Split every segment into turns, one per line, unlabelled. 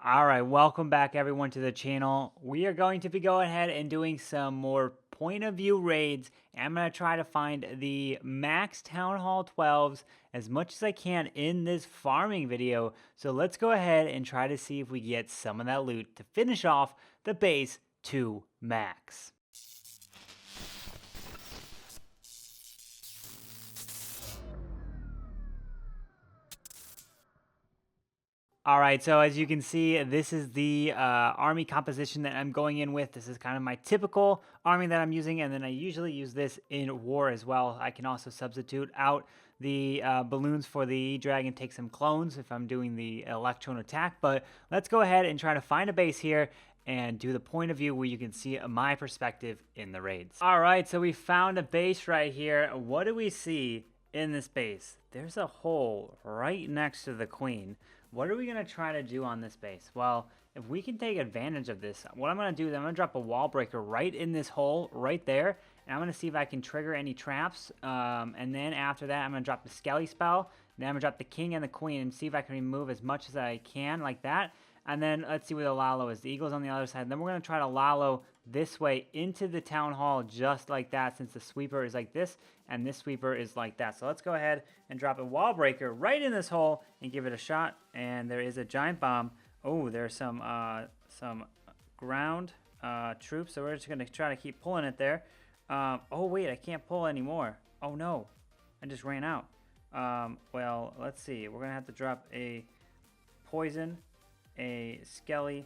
All right, welcome back everyone to the channel. We are going to be going ahead and doing some more point of view raids. And I'm going to try to find the max Town Hall 12s as much as I can in this farming video. So let's go ahead and try to see if we get some of that loot to finish off the base to max. All right, so as you can see, this is the army composition that I'm going in with. This is kind of my typical army that I'm using, and then I usually use this in war as well. I can also substitute out the balloons for the E-Dragon, take some clones if I'm doing the Electron attack. But let's go ahead and try to find a base here and do the point of view where you can see my perspective in the raids. All right, so we found a base right here. What do we see in this base? There's a hole right next to the queen. What are we going to try to do on this base? Well, if we can take advantage of this, what I'm going to do is I'm going to drop a wall breaker right in this hole right there. And I'm going to see if I can trigger any traps. And then after that, I'm going to drop the Skelly spell. Then I'm going to drop the king and the queen and see if I can remove as much as I can like that. And then let's see where the Lalo is. The eagle's on the other side. Then we're going to try to Lalo this way into the town hall just like that, since the sweeper is like this and this sweeper is like that. So let's go ahead and drop a wall breaker right in this hole and give it a shot. And there is a giant bomb. Oh, there's some ground troops. So we're just going to try to keep pulling it there. Oh, wait, I can't pull anymore. Oh, no. I just ran out. Well, let's see. We're going to have to drop a poison, a Skelly,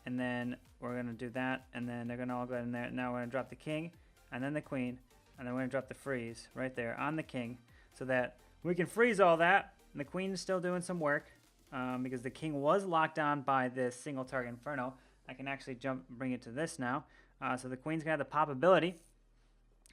and then we're going to do that, and then they're going to all go in there. Now we're going to drop the king, and then the queen, and then we're going to drop the freeze right there on the king, so that we can freeze all that, and the queen is still doing some work, because the king was locked on by this single target inferno. I can actually bring it to this now, so the queen's going to have the pop ability.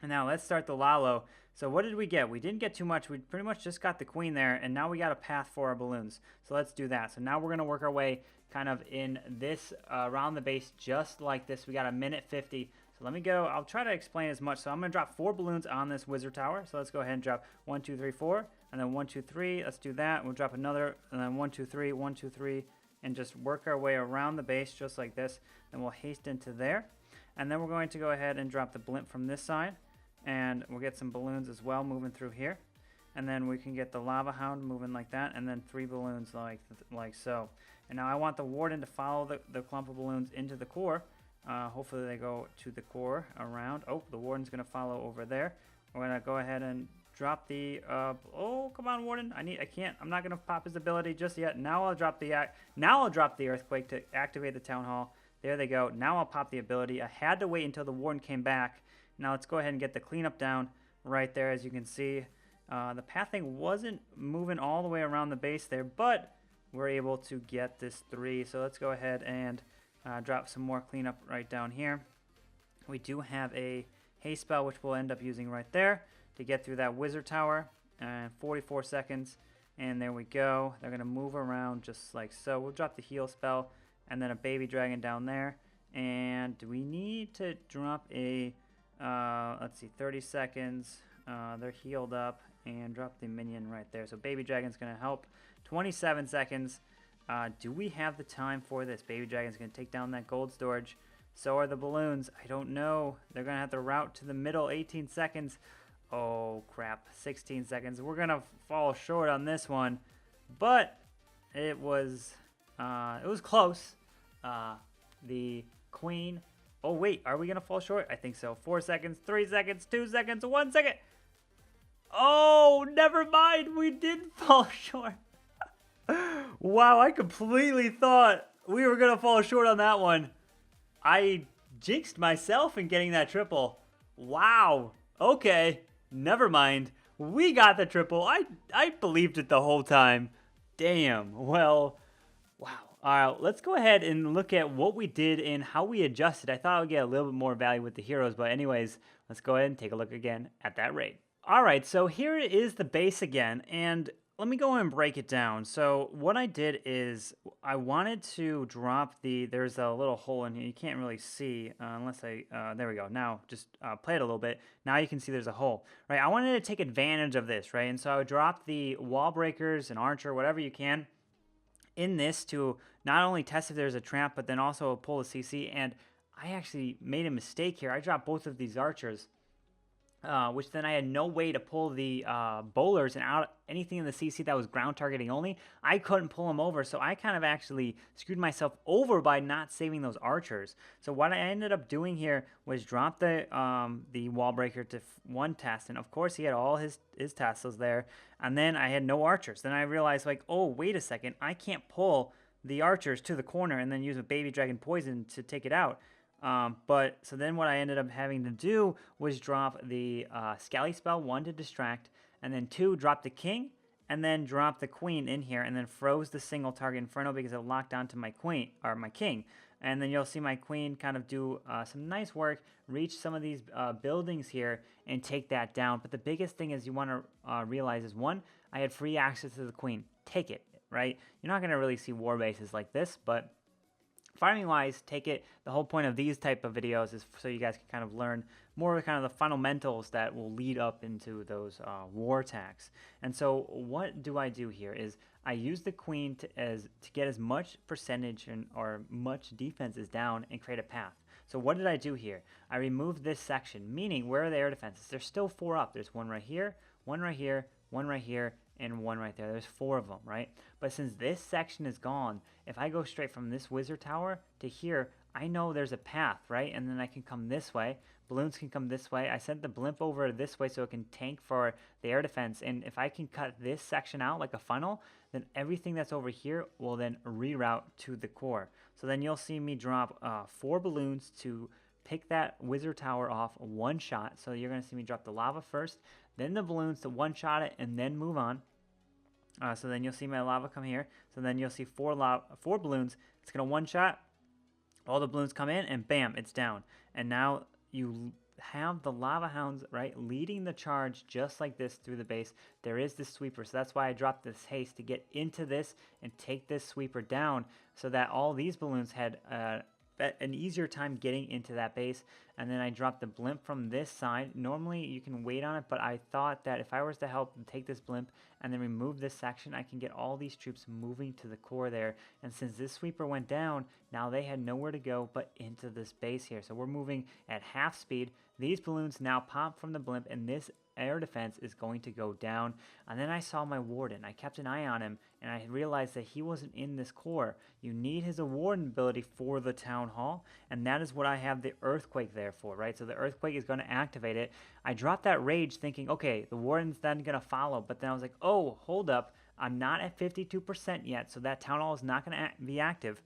And now let's start the Lalo. So what did we get? We didn't get too much. We pretty much just got the queen there, and now we got a path for our balloons. So let's do that. So now we're going to work our way kind of in this, around the base just like this. We got a minute 50. So let me go. I'll try to explain as much. So I'm going to drop 4 balloons on this wizard tower. So let's go ahead and drop 1, 2, 3, 4. And then 1, 2, 3. Let's do that. We'll drop another. And then 1, 2, 3, 1, 2, 3. And just work our way around the base just like this. Then we'll haste into there. And then we're going to go ahead and drop the blimp from this side. And we'll get some balloons as well moving through here. And then we can get the lava hound moving like that. And then 3 balloons like so. And now I want the warden to follow the clump of balloons into the core. Hopefully they go to the core around. Oh, the warden's going to follow over there. We're going to go ahead and drop the... oh, come on, warden. I'm not going to pop his ability just yet. Now I'll drop the earthquake to activate the town hall. There they go. Now I'll pop the ability. I had to wait until the warden came back. Now let's go ahead and get the cleanup down right there. As you can see, the pathing wasn't moving all the way around the base there, but we're able to get this 3. So let's go ahead and drop some more cleanup right down here. We do have a haste spell, which we'll end up using right there to get through that wizard tower. 44 seconds, and there we go. They're going to move around just like so. We'll drop the heal spell, and then a baby dragon down there. And do we need to drop a... let's see, 30 seconds. They're healed up, and drop the minion right there. So Baby Dragon's going to help. 27 seconds. Do we have the time for this? Baby Dragon's going to take down that gold storage. So are the balloons. I don't know. They're going to have to route to the middle. 18 seconds. Oh, crap. 16 seconds. We're going to fall short on this one. But it was close. The queen... Oh, wait, are we going to fall short? I think so. 4 seconds, 3 seconds, 2 seconds, 1 second. Oh, never mind. We did fall short. Wow, I completely thought we were going to fall short on that one. I jinxed myself in getting that triple. Wow. Okay, never mind. We got the triple. I believed it the whole time. Damn. Well, wow. All right, let's go ahead and look at what we did and how we adjusted. I thought I would get a little bit more value with the heroes, but anyways, let's go ahead and take a look again at that raid. All right, so here is the base again, and let me go and break it down. So what I did is I wanted to drop there's a little hole in here. You can't really see unless there we go. Now just play it a little bit. Now you can see there's a hole, right? I wanted to take advantage of this, right? And so I would drop the wall breakers and archer, whatever you can, in this to not only test if there's a trap, but then also pull a CC. And I actually made a mistake here. I dropped both of these archers, which then I had no way to pull the bowlers and out anything in the CC that was ground targeting only. I couldn't pull them over, so I kind of actually screwed myself over by not saving those archers. So what I ended up doing here was drop the wall breaker to one test, and of course he had all his Teslas there, and then I had no archers. Then I realized, like, oh, wait a second, I can't pull the archers to the corner and then use a baby dragon poison to take it out. But so then what I ended up having to do was drop the Scally spell, 1 to distract, and then 2, drop the king, and then drop the queen in here, and then froze the single target inferno because it locked onto my queen, or my king. And then you'll see my queen kind of do some nice work, reach some of these buildings here, and take that down. But the biggest thing is you want to realize is, 1, I had free access to the queen. Take it, right? You're not going to really see war bases like this, but farming wise, take it. The whole point of these type of videos is so you guys can kind of learn more of kind of the fundamentals that will lead up into those war attacks. And so what do I do here is I use the queen to get as much percentage or much defense as down and create a path. So what did I do here? I removed this section, meaning where are the air defenses? There's still 4 up. There's 1 right here, 1 right here, 1 right here, and 1 right there. There's 4 of them, right? But since this section is gone, if I go straight from this wizard tower to here, I know there's a path, right? And then I can come this way. Balloons can come this way. I sent the blimp over this way so it can tank for the air defense. And if I can cut this section out like a funnel, then everything that's over here will then reroute to the core. So then you'll see me drop 4 balloons to pick that wizard tower off one shot. So you're going to see me drop the lava first, then the balloons to one shot it, and then move on. So then you'll see my lava come here. So then you'll see 4 balloons. It's going to one shot. All the balloons come in, and bam, it's down. And now you have the lava hounds, right, leading the charge just like this through the base. There is this sweeper, so that's why I dropped this haste to get into this and take this sweeper down so that all these balloons had an easier time getting into that base. And then I dropped the blimp from this side. Normally you can wait on it, but I thought that if I was to help take this blimp and then remove this section, I can get all these troops moving to the core there. And since this sweeper went down, now they had nowhere to go but into this base here. So we're moving at half speed. These balloons now pop from the blimp, and this air defense is going to go down. And then I saw my warden. I kept an eye on him, and I realized that he wasn't in this core. You need his warden ability for the town hall, and that is what I have the earthquake there for, right? So the earthquake is going to activate it. I dropped that rage thinking, okay, the warden's then going to follow, but then I was like, oh, hold up, I'm not at 52% yet, so that town hall is not going to be active.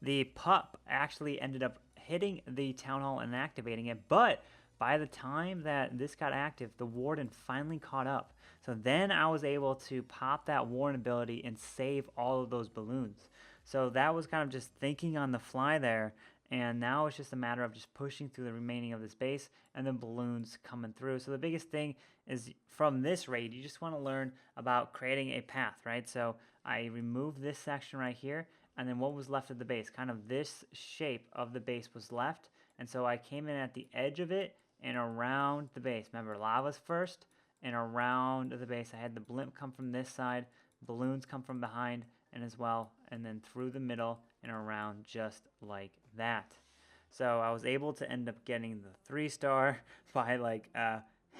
The pup actually ended up hitting the town hall and activating it, but by the time that this got active, the warden finally caught up. So then I was able to pop that warden ability and save all of those balloons. So that was kind of just thinking on the fly there. And now it's just a matter of just pushing through the remaining of this base and the balloons coming through. So the biggest thing is from this raid, you just want to learn about creating a path, right? So I removed this section right here, and then what was left of the base? Kind of this shape of the base was left. And so I came in at the edge of it and around the base. Remember, lava's first and around the base. I had the blimp come from this side, balloons come from behind and as well, and then through the middle and around just like that. So I was able to end up getting the 3-star by like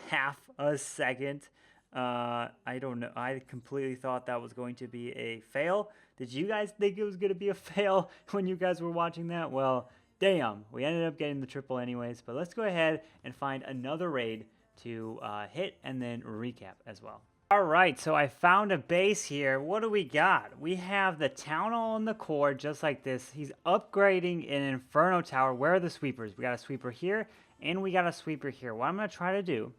half a second. I don't know. I completely thought that was going to be a fail. Did you guys think it was going to be a fail when you guys were watching that? Well, damn, we ended up getting the triple anyways. But let's go ahead and find another raid to hit and then recap as well. All right, so I found a base here. What do we got? We have the town hall in the core, just like this. He's upgrading an inferno tower. Where are the sweepers? We got a sweeper here, and we got a sweeper here. What I'm going to try to do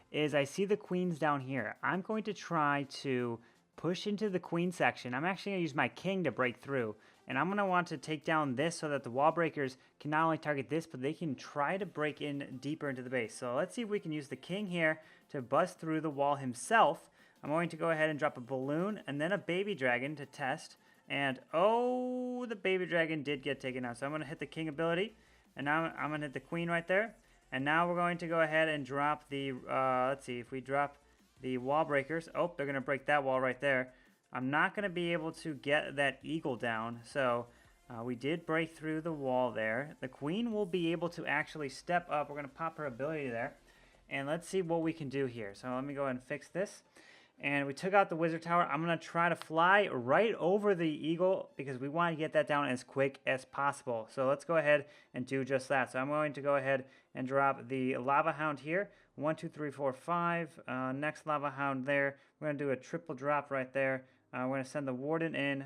is I see the queens down here. I'm going to try to push into the queen section. I'm actually going to use my king to break through. And I'm going to want to take down this so that the wall breakers can not only target this, but they can try to break in deeper into the base. So let's see if we can use the king here to bust through the wall himself. I'm going to go ahead and drop a balloon and then a baby dragon to test. And oh, the baby dragon did get taken out. So I'm going to hit the king ability. And now I'm going to hit the queen right there. And now we're going to go ahead and drop the, let's see, if we drop the wall breakers. Oh, they're going to break that wall right there. I'm not going to be able to get that eagle down. So we did break through the wall there. The queen will be able to actually step up. We're going to pop her ability there. And let's see what we can do here. So let me go ahead and fix this. And we took out the wizard tower. I'm going to try to fly right over the eagle because we want to get that down as quick as possible. So let's go ahead and do just that. So I'm going to go ahead and drop the lava hound here. 1, 2, 3, 4, 5. Next lava hound there. We're going to do a triple drop right there. We're going to send the warden in.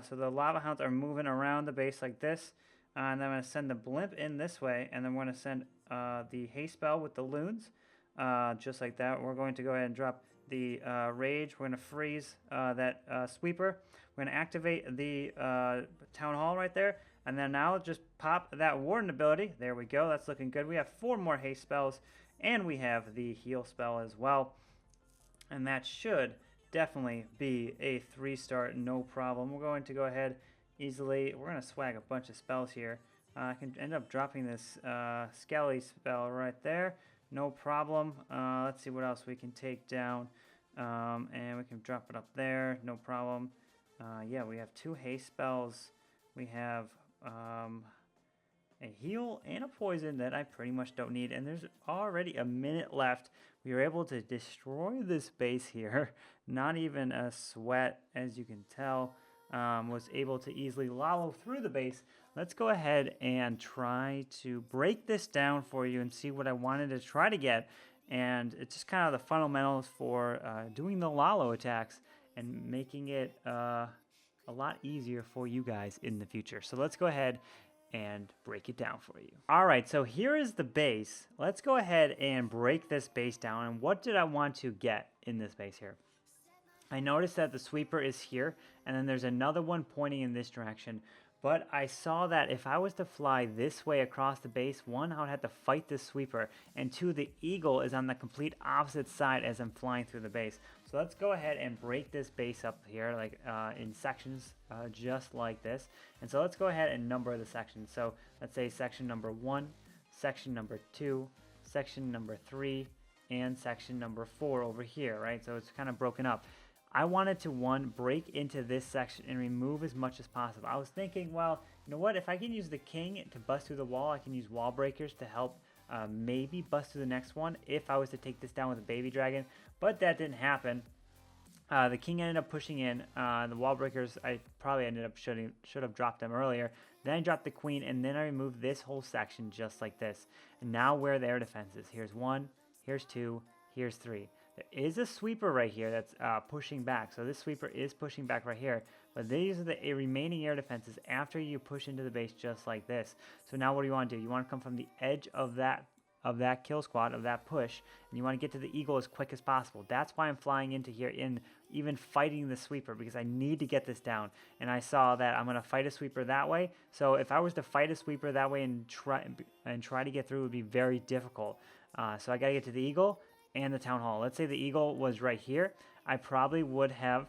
So the lava hounds are moving around the base like this. And then I'm going to send the blimp in this way. And then we're going to send the haste spell with the loons. Just like that. We're going to go ahead and drop the rage. We're going to freeze that sweeper. We're going to activate the town hall right there. And then now just pop that warden ability. There we go. That's looking good. We have 4 more haste spells. And we have the heal spell as well. And that should definitely be a 3-star, no problem. We're going to go ahead easily. We're going to swag a bunch of spells here. I can end up dropping this Skelly spell right there. No problem. Let's see what else we can take down. And we can drop it up there. No problem. Yeah, we have 2 haste spells. We have a heal and a poison that I pretty much don't need. And there's already a minute left. We were able to destroy this base here. Not even a sweat, as you can tell. Was able to easily Lalo through the base. Let's go ahead and try to break this down for you and see what I wanted to try to get. And it's just kind of the fundamentals for doing the Lalo attacks and making it a lot easier for you guys in the future. So let's go ahead and break it down for you. All right, so here is the base. Let's go ahead and break this base down. And what did I want to get in this base here? I noticed that the sweeper is here, and then there's another one pointing in this direction. But I saw that if I was to fly this way across the base, 1, I would have to fight this sweeper, and 2, the eagle is on the complete opposite side as I'm flying through the base. So let's go ahead and break this base up here, like in sections, just like this. And so let's go ahead and number the sections. So let's say section number 1, section number 2, section number 3, and section number 4 over here, right? So it's kind of broken up. I wanted to, 1, break into this section and remove as much as possible. I was thinking, well, you know what? If I can use the king to bust through the wall, I can use wall breakers to help maybe bust through the next one if I was to take this down with a baby dragon. But that didn't happen. The king ended up pushing in. The wall breakers, I probably ended up should have dropped them earlier. Then I dropped the queen, and then I removed this whole section just like this. And now where are their defenses? Here's 1, here's 2, here's 3. There is a sweeper right here that's pushing back. So this sweeper is pushing back right here. But these are the remaining air defenses after you push into the base just like this. So now what do you want to do? You want to come from the edge of that kill squad, of that push, and you want to get to the eagle as quick as possible. That's why I'm flying into here and even fighting the sweeper, because I need to get this down. And I saw that I'm going to fight a sweeper that way. So if I was to fight a sweeper that way and try to get through, it would be very difficult. So I got to get to the eagle and the town hall. Let's say the eagle was right here. I probably would have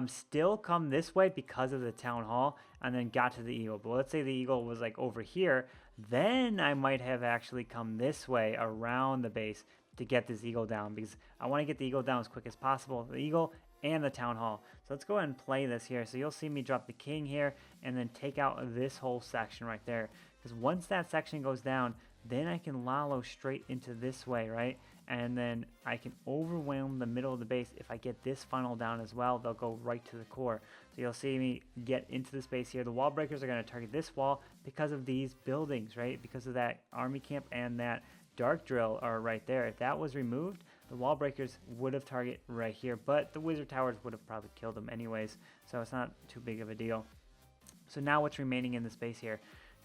still come this way because of the town hall and then got to the eagle. But let's say the eagle was like over here, then I might have actually come this way around the base to get this eagle down, because I want to get the eagle down as quick as possible. The eagle and the town hall. So let's go ahead and play this here. So you'll see me drop the king here and then take out this whole section right there. Because once that section goes down, then I can Lalo straight into this way, right? And then I can overwhelm the middle of the base. If I get this funnel down as well, they'll go right to the core. So you'll see me get into the space here. The wall breakers are going to target this wall because of these buildings, right? Because of that army camp and that dark drill are right there. If that was removed, the wall breakers would have targeted right here. But the wizard towers would have probably killed them anyways. So it's not too big of a deal. So now what's remaining in the space here?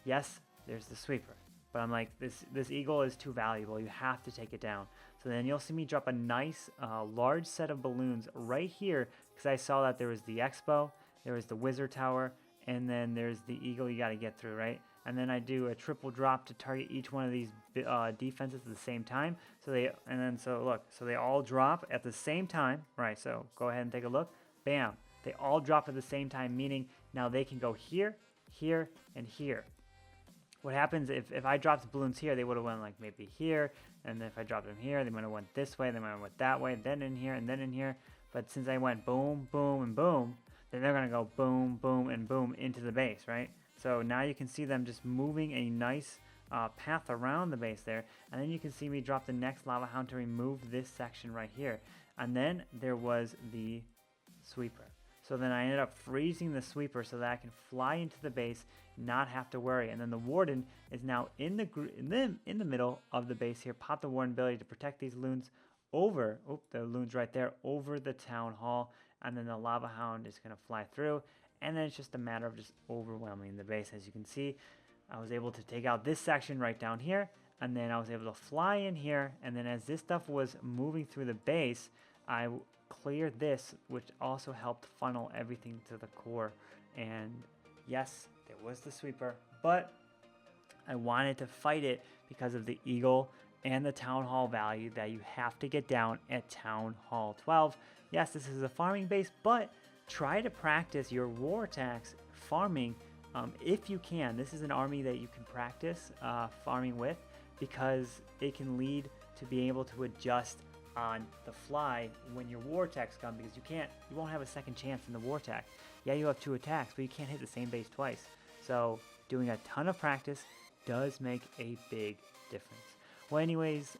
Yes, there's the sweeper. But I'm like, this eagle is too valuable. You have to take it down. So then you'll see me drop a nice large set of balloons right here, because I saw that there was the expo, there was the wizard tower, and then there's the eagle you got to get through, right? And then I do a triple drop to target each one of these defenses at the same time. So they all drop at the same time, right? So go ahead and take a look. Bam! They all drop at the same time, meaning now they can go here, here, and here. What happens if I dropped the balloons here, they would have went like maybe here, and then if I dropped them here, they might have went this way, they might have went that way, then in here, and then in here. But since I went boom, boom, and boom, then they're going to go boom, boom, and boom into the base, right? So now you can see them just moving a nice path around the base there. And then you can see me drop the next lava hound to remove this section right here. And then there was the sweeper. So then I ended up freezing the sweeper so that I can fly into the base, not have to worry. And then the warden is now in the middle of the base here. Pop the warden ability to protect these loons over, the loon's right there, over the town hall. And then the lava hound is going to fly through. And then it's just a matter of just overwhelming the base. As you can see, I was able to take out this section right down here. And then I was able to fly in here. And then as this stuff was moving through the base, I cleared this, which also helped funnel everything to the core. And yes, there was the sweeper, but I wanted to fight it because of the eagle and the town hall value that you have to get down at town hall 12. Yes, this is a farming base, but try to practice your war attacks farming if you can. This is an army that you can practice farming with, because it can lead to being able to adjust on the fly when your war attacks come, because you won't have a second chance in the war attack. Yeah, you have 2 attacks, but you can't hit the same base twice. So doing a ton of practice does make a big difference. Well, anyways,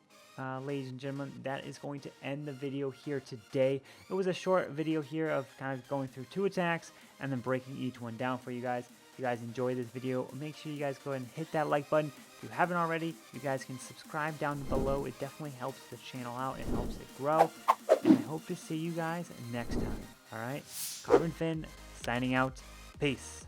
ladies and gentlemen, that is going to end the video here today. It was a short video here of kind of going through 2 attacks and then breaking each one down for you guys. If you guys enjoyed this video, make sure you guys go ahead and hit that like button. If you haven't already, you guys can subscribe down below. It definitely helps the channel out and helps it grow. And I hope to see you guys next time. All right, Carbonfin signing out. Peace.